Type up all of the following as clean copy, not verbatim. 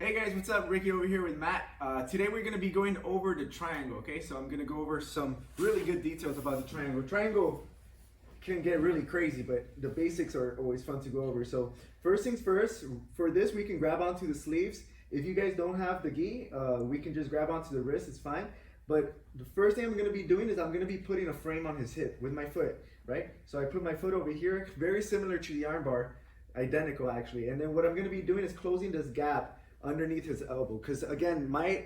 Hey guys, what's up? Ricky over here with Matt. Today we're going to be going over the triangle, okay? So I'm going to go over some really good details about the triangle. Triangle can get really crazy, but the basics are always fun to go over. So first things first, for this we can grab onto the sleeves. If you guys don't have the gi, we can just grab onto the wrist, it's fine. But the first thing I'm going to be doing is I'm going to be putting a frame on his hip with my foot, right? So I put my foot over here, very similar to the arm bar, identical actually. And then what I'm going to be doing is closing this gap underneath his elbow, because again, my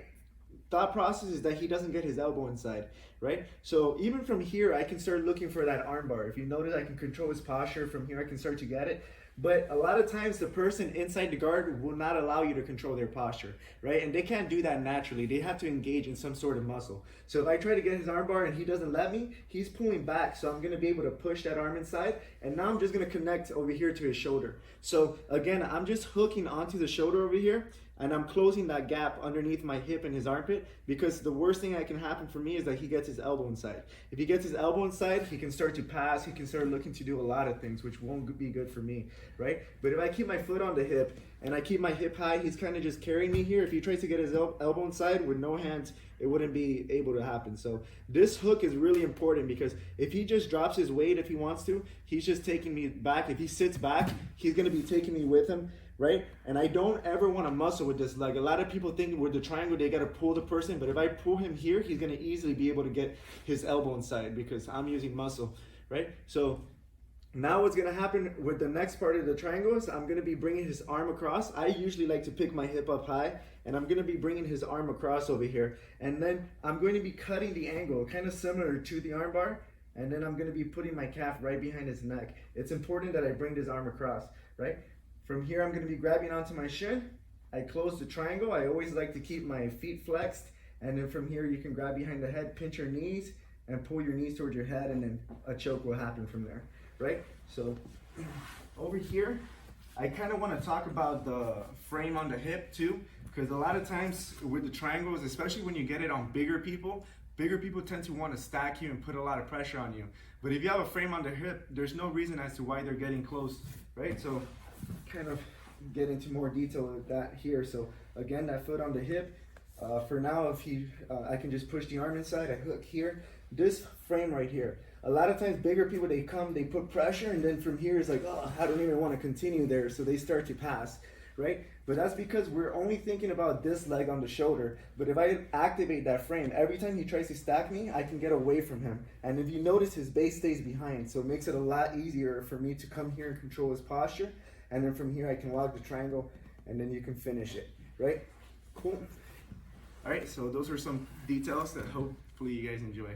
thought process is that he doesn't get his elbow inside, right? So even from here I can start looking for that arm bar. If you notice, I can control his posture from here. I can start to get it, but a lot of times the person inside the guard will not allow you to control their posture, right? And they can't do that naturally. They have to engage in some sort of muscle. So if I try to get his arm bar and he doesn't let me, he's pulling back, so I'm going to be able to push that arm inside, and now I'm just going to connect over here to his shoulder. So again, I'm just hooking onto the shoulder over here, and I'm closing that gap underneath my hip and his armpit, because the worst thing that can happen for me is that he gets his elbow inside. If he gets his elbow inside, he can start to pass, he can start looking to do a lot of things, which won't be good for me, right? But if I keep my foot on the hip and I keep my hip high, he's kind of just carrying me here. If he tries to get his elbow inside with no hands, it wouldn't be able to happen. So this hook is really important, because if he just drops his weight, if he wants to, he's just taking me back. If he sits back, he's going to be taking me with him, right? And I don't ever want to muscle with this leg. A lot of people think with the triangle they got to pull the person, but if I pull him here, he's going to easily be able to get his elbow inside because I'm using muscle, right? So now what's going to happen with the next part of the triangle is I'm going to be bringing his arm across. I usually like to pick my hip up high, and I'm going to be bringing his arm across over here, and then I'm going to be cutting the angle kind of similar to the arm bar, and then I'm going to be putting my calf right behind his neck. It's important that I bring this arm across, right? From here, I'm going to be grabbing onto my shin. I close the triangle. I always like to keep my feet flexed. And then from here, you can grab behind the head, pinch your knees, and pull your knees towards your head, and then a choke will happen from there, right? So over here, I kind of want to talk about the frame on the hip too, because a lot of times with the triangles, especially when you get it on bigger people tend to want to stack you and put a lot of pressure on you. But if you have a frame on the hip, there's no reason as to why they're getting close, right? So kind of get into more detail with that here. So again, that foot on the hip. For now, if I can just push the arm inside, I hook here. This frame right here. A lot of times bigger people, they put pressure, and then from here it's like, oh, I don't even want to continue there. So they start to pass, right? But that's because we're only thinking about this leg on the shoulder. But if I activate that frame, every time he tries to stack me, I can get away from him. And if you notice, his base stays behind. So it makes it a lot easier for me to come here and control his posture. And then from here, I can lock the triangle, and then you can finish it, right? Cool. All right, so those are some details that hopefully you guys enjoy.